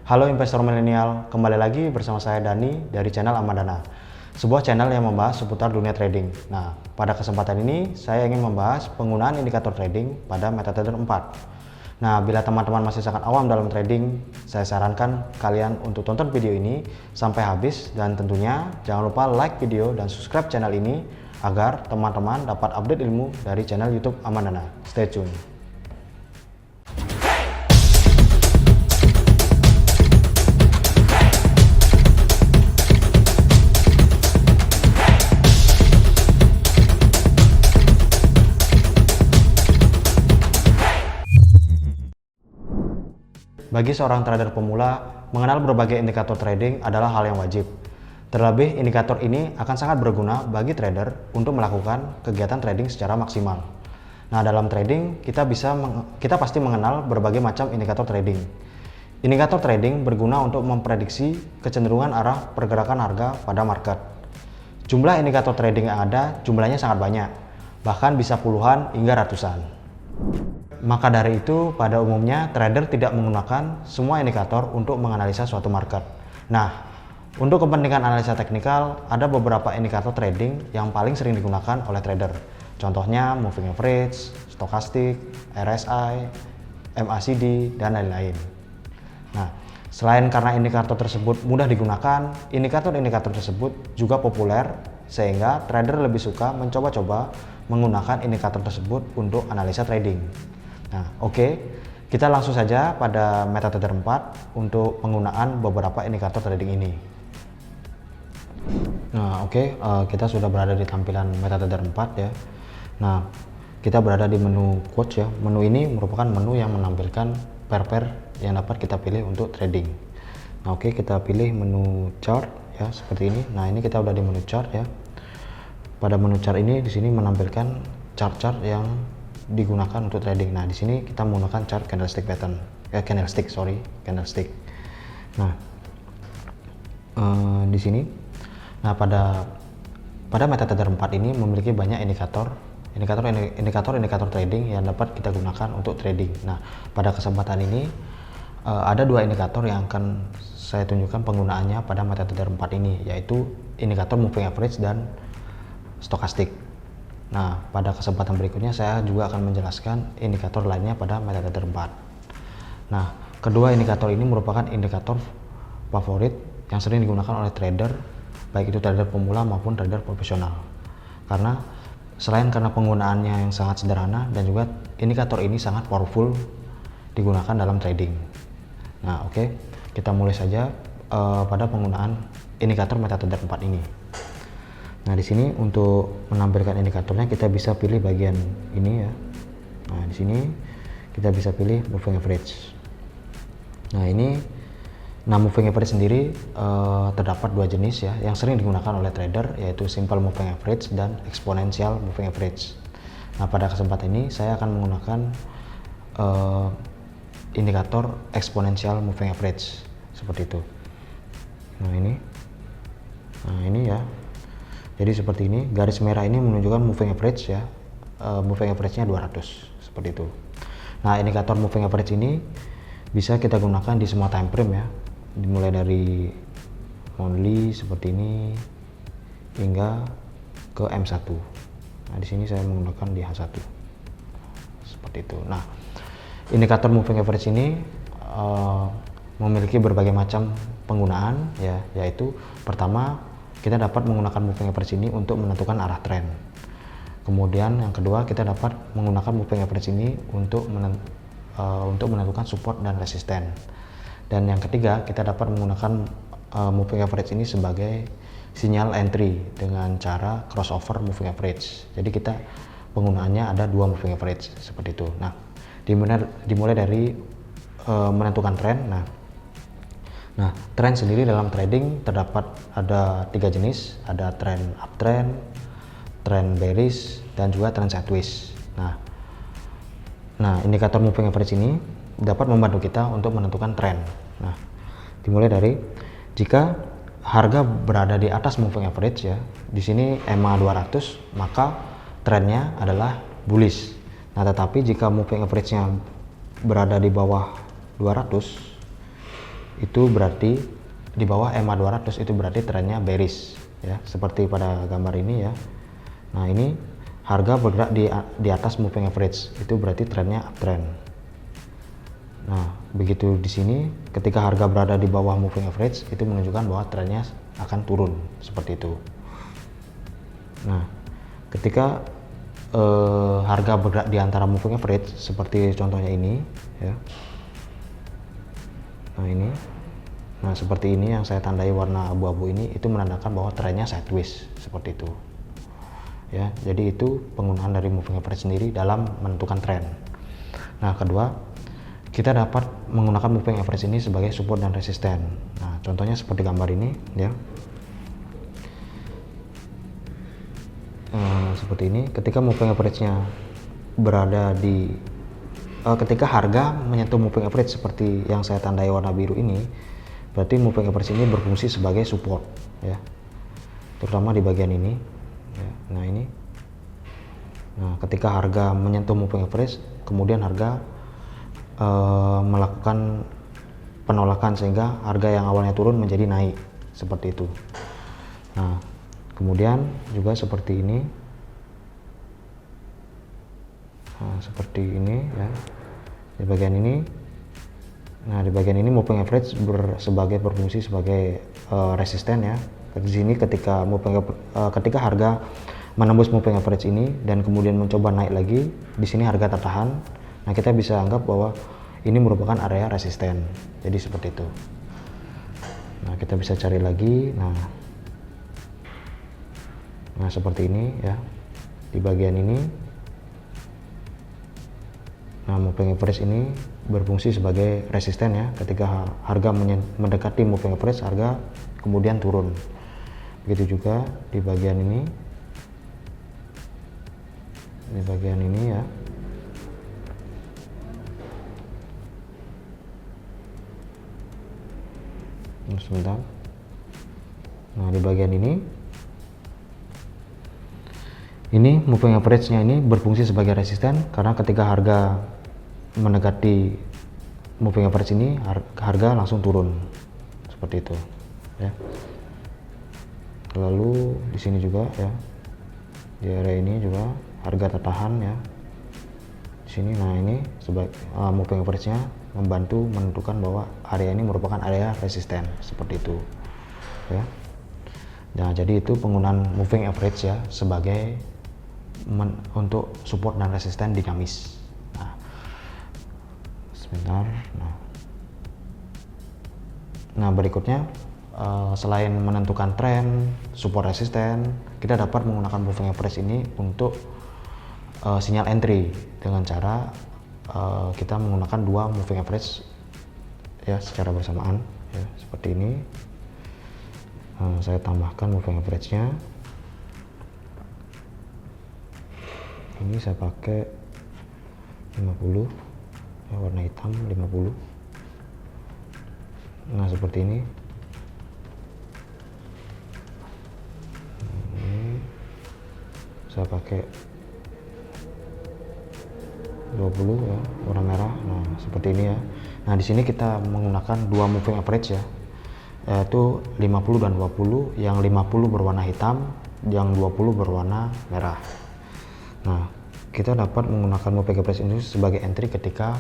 Halo investor milenial, kembali lagi bersama saya Dani dari channel Amadana, sebuah channel yang membahas seputar dunia trading. Nah, pada kesempatan ini saya ingin membahas penggunaan indikator trading pada MetaTrader 4. Nah, bila teman-teman masih sangat awam dalam trading, saya sarankan kalian untuk tonton video ini sampai habis dan tentunya jangan lupa like video dan subscribe channel ini agar teman-teman dapat update ilmu dari channel YouTube Amadana. Stay tune. Bagi seorang trader pemula, mengenal berbagai indikator trading adalah hal yang wajib. Terlebih, indikator ini akan sangat berguna bagi trader untuk melakukan kegiatan trading secara maksimal. Nah, dalam trading, kita pasti mengenal berbagai macam indikator trading. Indikator trading berguna untuk memprediksi kecenderungan arah pergerakan harga pada market. Jumlah indikator trading yang ada jumlahnya sangat banyak, bahkan bisa puluhan hingga ratusan. Maka dari itu, pada umumnya trader tidak menggunakan semua indikator untuk menganalisa suatu market. Nah, untuk kepentingan analisa teknikal, ada beberapa indikator trading yang paling sering digunakan oleh trader. Contohnya moving average, stochastic, RSI, MACD, dan lain-lain. Nah, selain karena indikator tersebut mudah digunakan, indikator-indikator tersebut juga populer sehingga trader lebih suka mencoba-coba menggunakan indikator tersebut untuk analisa trading. Nah, oke, kita langsung saja pada MetaTrader 4 untuk penggunaan beberapa indikator trading ini. Nah, oke, kita sudah berada di tampilan MetaTrader 4 ya. Nah, kita berada di menu quotes ya. Menu ini merupakan menu yang menampilkan pair-pair yang dapat kita pilih untuk trading. Nah, oke, kita pilih menu chart ya seperti ini. Nah, ini kita udah di menu chart ya. Pada menu chart ini di sini menampilkan chart-chart yang digunakan untuk trading. Nah, di sini kita menggunakan chart candlestick pattern, candlestick. Nah, di sini, nah pada MetaTrader 4 ini memiliki banyak indikator trading yang dapat kita gunakan untuk trading. Nah, pada kesempatan ini ada dua indikator yang akan saya tunjukkan penggunaannya pada MetaTrader 4 ini, yaitu indikator moving average dan stochastic. Nah, pada kesempatan berikutnya saya juga akan menjelaskan indikator lainnya pada MetaTrader 4. Nah, kedua indikator ini merupakan indikator favorit yang sering digunakan oleh trader, baik itu trader pemula maupun trader profesional. Karena selain karena penggunaannya yang sangat sederhana dan juga indikator ini sangat powerful digunakan dalam trading. Nah, oke, kita mulai saja pada penggunaan indikator MetaTrader 4 ini. Nah, di sini untuk menampilkan indikatornya kita bisa pilih bagian ini ya. Nah, di sini kita bisa pilih moving average. Nah, moving average sendiri terdapat dua jenis ya yang sering digunakan oleh trader, yaitu simple moving average dan exponential moving average. Nah, pada kesempatan ini saya akan menggunakan indikator exponential moving average seperti itu. Nah, ini ya. Jadi seperti ini, garis merah ini menunjukkan moving average ya, moving average-nya 200 seperti itu. Nah, indikator moving average ini bisa kita gunakan di semua time frame ya, dimulai dari monthly seperti ini hingga ke M1. Nah, di sini saya menggunakan di H1 seperti itu. Nah, indikator moving average ini memiliki berbagai macam penggunaan ya, yaitu pertama, kita dapat menggunakan moving average ini untuk menentukan arah tren. Kemudian yang kedua, kita dapat menggunakan moving average ini untuk menentukan support dan resisten. Dan yang ketiga, kita dapat menggunakan moving average ini sebagai sinyal entry dengan cara crossover moving average. Jadi kita penggunaannya ada dua moving average seperti itu. Nah, dimulai dari menentukan tren. Nah, tren sendiri dalam trading terdapat ada tiga jenis, ada tren uptrend, tren bearish, dan juga tren sideways. Nah, indikator moving average ini dapat membantu kita untuk menentukan tren. Nah, dimulai dari jika harga berada di atas moving average ya, di sini EMA 200, maka trennya adalah bullish. Nah, tetapi jika moving average-nya berada di bawah 200, itu berarti di bawah EMA 200 itu berarti trennya bearish ya, seperti pada gambar ini ya. Nah ini harga bergerak di atas moving average, itu berarti trennya uptrend. Nah begitu di sini ketika harga berada di bawah moving average itu menunjukkan bahwa trennya akan turun seperti itu. Nah ketika harga bergerak di antara moving average seperti contohnya ini ya. Nah ini, nah seperti ini yang saya tandai warna abu-abu ini, itu menandakan bahwa trennya sideways seperti itu ya. Jadi itu penggunaan dari moving average sendiri dalam menentukan tren. Nah kedua, kita dapat menggunakan moving average ini sebagai support dan resisten. Nah contohnya seperti gambar ini ya. Seperti ini, ketika moving average-nya berada di ketika harga menyentuh moving average seperti yang saya tandai warna biru ini, berarti moving average ini berfungsi sebagai support ya, terutama di bagian ini ya. Nah ini, nah ketika harga menyentuh moving average, kemudian harga melakukan penolakan sehingga harga yang awalnya turun menjadi naik seperti itu. Nah kemudian juga seperti ini. Nah, seperti ini ya, di bagian ini. Nah di bagian ini moving average berfungsi sebagai resisten ya. Di sini ketika harga menembus moving average ini dan kemudian mencoba naik lagi, di sini harga tertahan. Nah kita bisa anggap bahwa ini merupakan area resisten. Jadi seperti itu. Nah kita bisa cari lagi. Nah seperti ini ya, di bagian ini. Nah moving average ini berfungsi sebagai resisten ya, ketika harga mendekati moving average, harga kemudian turun. Begitu juga di bagian ini, ya. Sebentar. Nah di bagian ini moving average-nya ini berfungsi sebagai resisten karena ketika harga mendekati moving average ini, harga langsung turun seperti itu ya. Lalu di sini juga ya, di area ini juga harga tertahan ya di sini. Nah ini sebagai moving average-nya membantu menentukan bahwa area ini merupakan area resisten seperti itu ya. Nah jadi itu penggunaan moving average ya sebagai untuk support dan resisten dinamis. Sebentar. Nah berikutnya, selain menentukan tren, support, resisten, kita dapat menggunakan moving average ini untuk sinyal entry dengan cara kita menggunakan dua moving average ya secara bersamaan ya, seperti ini. Saya tambahkan moving average-nya. Ini saya pakai 50 ya, warna hitam 50. Nah seperti ini. Ini saya pakai 20 ya, warna merah. Nah seperti ini ya. Nah di sini kita menggunakan dua moving average ya, yaitu 50 dan 20. Yang 50 berwarna hitam, yang 20 berwarna merah. Nah kita dapat menggunakan moving average ini sebagai entry ketika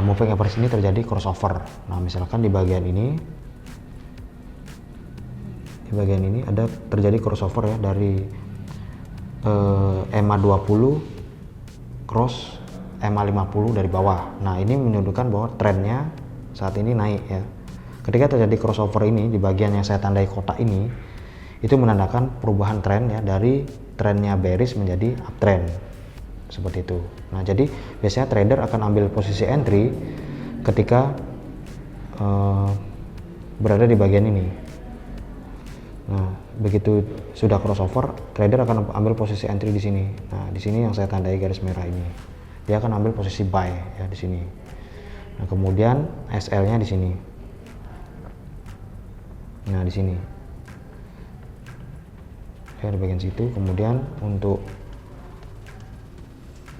moving average ini terjadi crossover. Nah misalkan di bagian ini ada terjadi crossover ya, dari EMA 20 cross EMA 50 dari bawah. Nah ini menunjukkan bahwa trennya saat ini naik ya. Ketika terjadi crossover ini di bagian yang saya tandai kotak ini, itu menandakan perubahan tren ya, dari trennya bearish menjadi uptrend seperti itu. Nah jadi biasanya trader akan ambil posisi entry ketika berada di bagian ini. Nah begitu sudah crossover, trader akan ambil posisi entry di sini. Nah di sini yang saya tandai garis merah ini, dia akan ambil posisi buy ya di sini. Nah kemudian SL-nya di sini. Nah di sini ya, di bagian situ. Kemudian untuk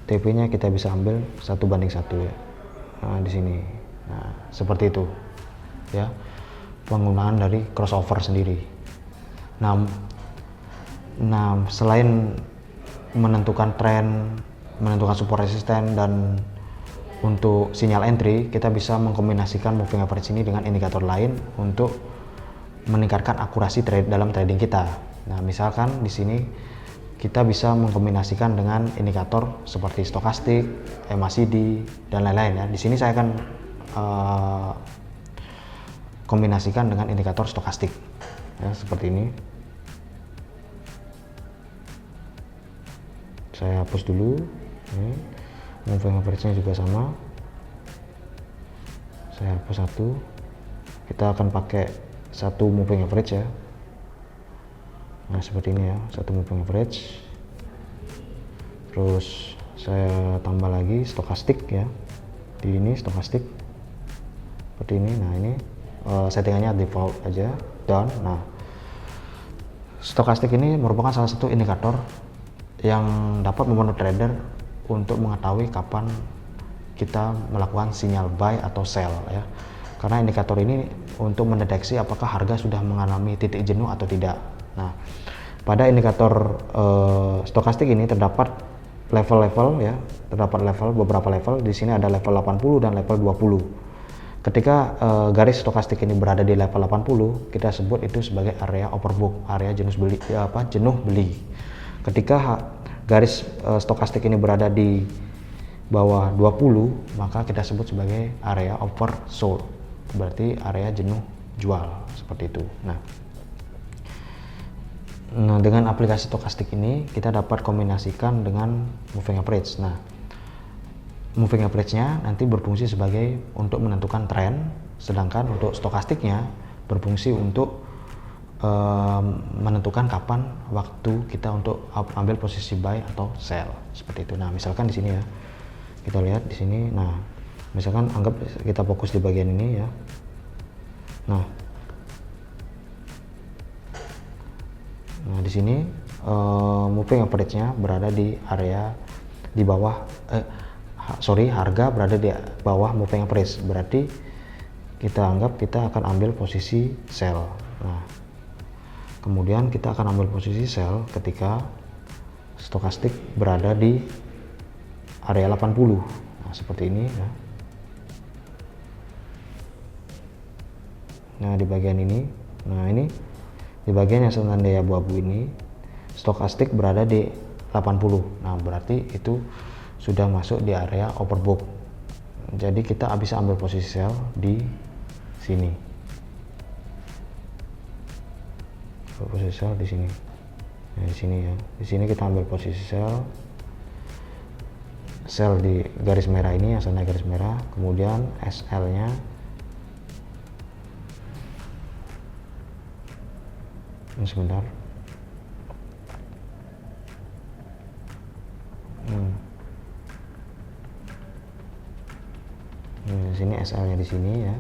TP-nya kita bisa ambil 1:1 ya. Nah di sini. Nah seperti itu. ya, penggunaan dari crossover sendiri. Nah, selain menentukan tren, menentukan support resisten, dan untuk sinyal entry, kita bisa mengkombinasikan moving average ini dengan indikator lain untuk meningkatkan akurasi dalam trading kita. Nah, misalkan di sini kita bisa mengkombinasikan dengan indikator seperti stokastik, MACD, dan lain-lain ya. Di sini saya akan kombinasikan dengan indikator stokastik ya, seperti ini. Saya hapus dulu. Ini moving average-nya juga sama. Saya hapus satu. Kita akan pakai satu moving average ya. Nah, seperti ini ya, satu moving average. Terus saya tambah lagi stokastik ya. Di ini stokastik seperti ini. Nah, ini settingannya default aja, down. Nah, stokastik ini merupakan salah satu indikator yang dapat membantu trader untuk mengetahui kapan kita melakukan sinyal buy atau sell ya. Karena indikator ini untuk mendeteksi apakah harga sudah mengalami titik jenuh atau tidak. Nah, pada indikator stokastik ini terdapat level-level ya, beberapa level. Di sini ada level 80 dan level 20. Ketika garis stokastik ini berada di level 80, kita sebut itu sebagai area overbought, area jenuh beli. Ketika garis stokastik ini berada di bawah 20, maka kita sebut sebagai area oversold, berarti area jenuh jual, seperti itu. Nah, dengan aplikasi stokastik ini kita dapat kombinasikan dengan moving average. Nah, moving average-nya nanti berfungsi sebagai untuk menentukan tren, sedangkan untuk stokastiknya berfungsi untuk menentukan kapan waktu kita untuk ambil posisi buy atau sell, seperti itu. Nah, misalkan di sini ya, kita lihat di sini. Nah, misalkan anggap kita fokus di bagian ini ya. Nah, di sini moving average-nya berada di area di bawah harga berada di bawah moving average, berarti kita anggap kita akan ambil posisi sell. Nah, kemudian kita akan ambil posisi sell ketika stokastik berada di area 80. Nah, seperti ini ya. Nah, di bagian ini, di bagian yang senandai abu-abu ini, stokastik berada di 80. Nah, berarti itu sudah masuk di area overbought. Jadi kita bisa ambil posisi sell di sini. Posisi sell di sini. Nah, di sini ya. Di sini kita ambil posisi sell di garis merah ini, yang senandai garis merah. Kemudian SL-nya sebentar. Di sini SL-nya di sini ya.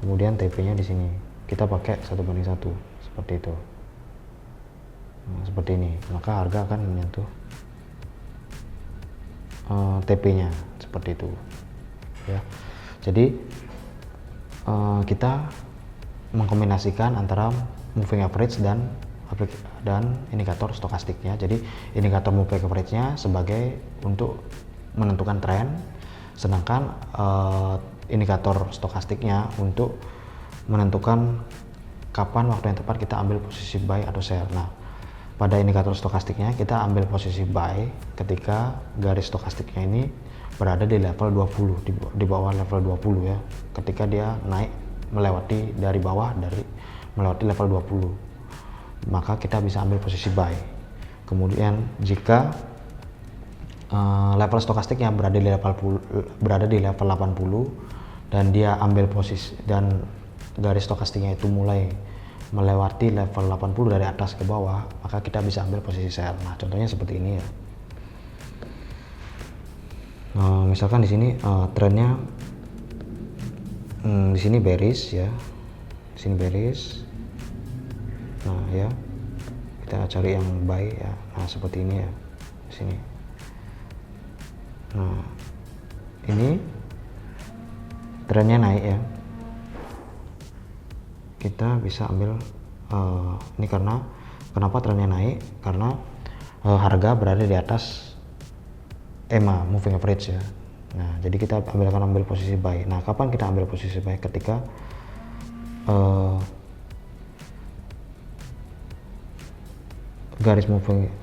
Kemudian TP-nya di sini. Kita pakai 1:1 seperti itu. Nah, seperti ini. Maka harga akan menyentuh TP-nya seperti itu. Ya. Jadi kita mengkombinasikan antara moving average dan indikator stokastiknya. Jadi indikator moving average-nya sebagai untuk menentukan tren, sedangkan indikator stokastiknya untuk menentukan kapan waktu yang tepat kita ambil posisi buy atau sell. Nah, pada indikator stokastiknya kita ambil posisi buy ketika garis stokastiknya ini berada di level 20, di bawah level 20 ya. Ketika dia naik melewati melewati level 20, maka kita bisa ambil posisi buy. Kemudian jika level stokastiknya berada di level 80 dan dia ambil posisi dan garis stokastiknya itu mulai melewati level 80 dari atas ke bawah, maka kita bisa ambil posisi sell. Nah, contohnya seperti ini ya. Misalkan di sini trennya di sini bearish ya. Di sini bearish. Nah, ya. Kita cari yang buy ya. Nah, seperti ini ya. Di sini. Nah, ini trennya naik ya. kita bisa ambil ini karena kenapa trennya naik, karena harga berada di atas EMA moving average ya. Nah, jadi kita akan ambil posisi buy. Nah, kapan kita ambil posisi buy? Ketika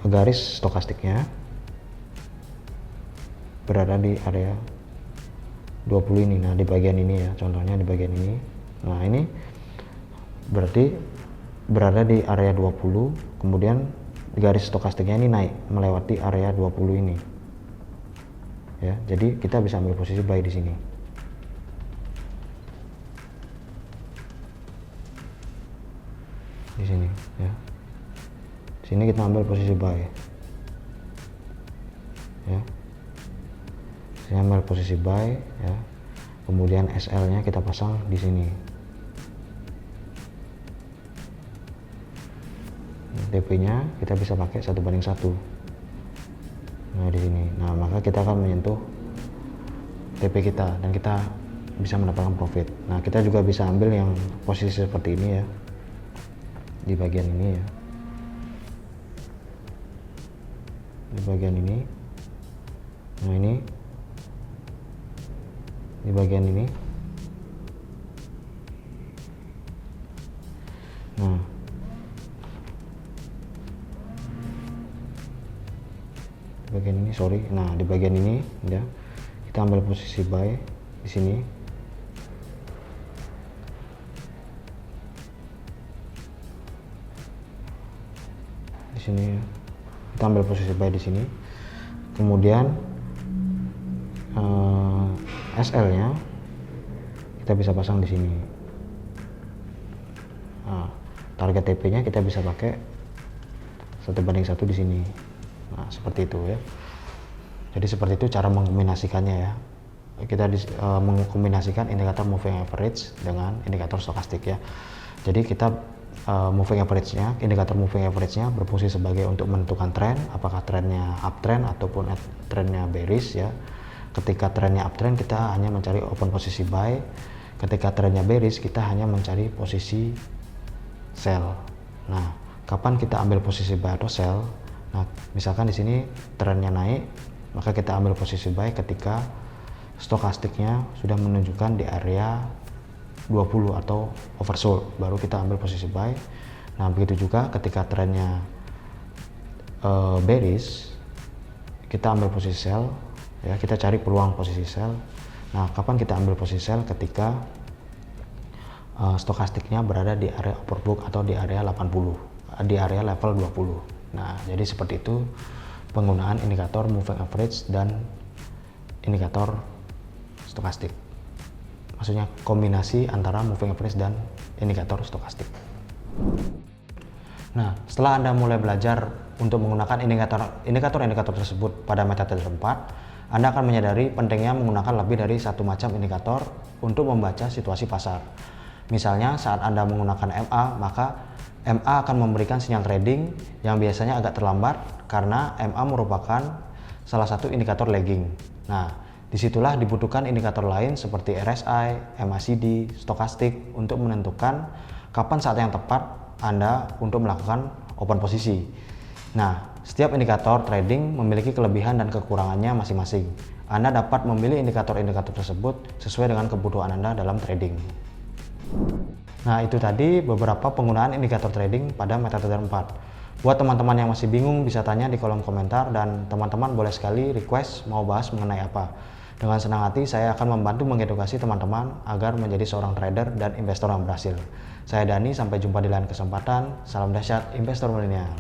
garis stokastiknya berada di area 20 ini. Nah, di bagian ini ya, contohnya di bagian ini. Nah, ini berarti berada di area 20, kemudian garis stokastiknya ini naik melewati area 20 ini. Ya, jadi kita bisa ambil posisi buy di sini. Di sini ya. Di sini kita ambil posisi buy. Ya. Saya ambil posisi buy ya. Kemudian SL-nya kita pasang di sini. TP-nya kita bisa pakai 1:1. Nah, di sini. Nah, maka kita akan menyentuh TP kita dan kita bisa mendapatkan profit. Nah, kita juga bisa ambil yang posisi seperti ini ya. Di bagian ini ya. Di bagian ini. Nah, ini. Di bagian ini. Nah, di bagian ini, sorry. Nah, di bagian ini ya, kita ambil posisi buy di sini. Di sini ya. Kita ambil posisi buy di sini. Kemudian SL-nya kita bisa pasang di sini. Nah, target TP-nya kita bisa pakai 1:1 di sini. Nah, seperti itu ya. Jadi seperti itu cara mengkombinasikannya ya. Kita mengkombinasikan indikator moving average dengan indikator stokastik ya. Jadi kita indikator moving average-nya berfungsi sebagai untuk menentukan tren, apakah trennya uptrend ataupun trennya bearish ya. Ketika trennya uptrend kita hanya mencari open posisi buy. Ketika trennya bearish kita hanya mencari posisi sell. Nah, kapan kita ambil posisi buy atau sell? Nah, misalkan di sini trennya naik, maka kita ambil posisi buy ketika stokastiknya sudah menunjukkan di area 20 atau oversold, baru kita ambil posisi buy. Nah, begitu juga ketika trennya bearish, kita ambil posisi sell ya, kita cari peluang posisi sell. Nah, kapan kita ambil posisi sell? Ketika stokastiknya berada di area overbook atau di area 80, di area level 20. Nah, jadi seperti itu penggunaan indikator moving average dan indikator stokastik. Maksudnya kombinasi antara moving average dan indikator stokastik. Nah, setelah Anda mulai belajar untuk menggunakan indikator tersebut pada metode 4, Anda akan menyadari pentingnya menggunakan lebih dari satu macam indikator untuk membaca situasi pasar. Misalnya saat Anda menggunakan MA, maka MA akan memberikan sinyal trading yang biasanya agak terlambat karena MA merupakan salah satu indikator lagging. Nah, disitulah dibutuhkan indikator lain seperti RSI, MACD, stokastik untuk menentukan kapan saat yang tepat Anda untuk melakukan open posisi. Nah, setiap indikator trading memiliki kelebihan dan kekurangannya masing-masing. Anda dapat memilih indikator-indikator tersebut sesuai dengan kebutuhan Anda dalam trading. Nah, itu tadi beberapa penggunaan indikator trading pada metode 4. Buat teman-teman yang masih bingung bisa tanya di kolom komentar dan teman-teman boleh sekali request mau bahas mengenai apa. Dengan senang hati saya akan membantu mengedukasi teman-teman agar menjadi seorang trader dan investor yang berhasil. Saya Dani, sampai jumpa di lain kesempatan. Salam dahsyat investor milenial.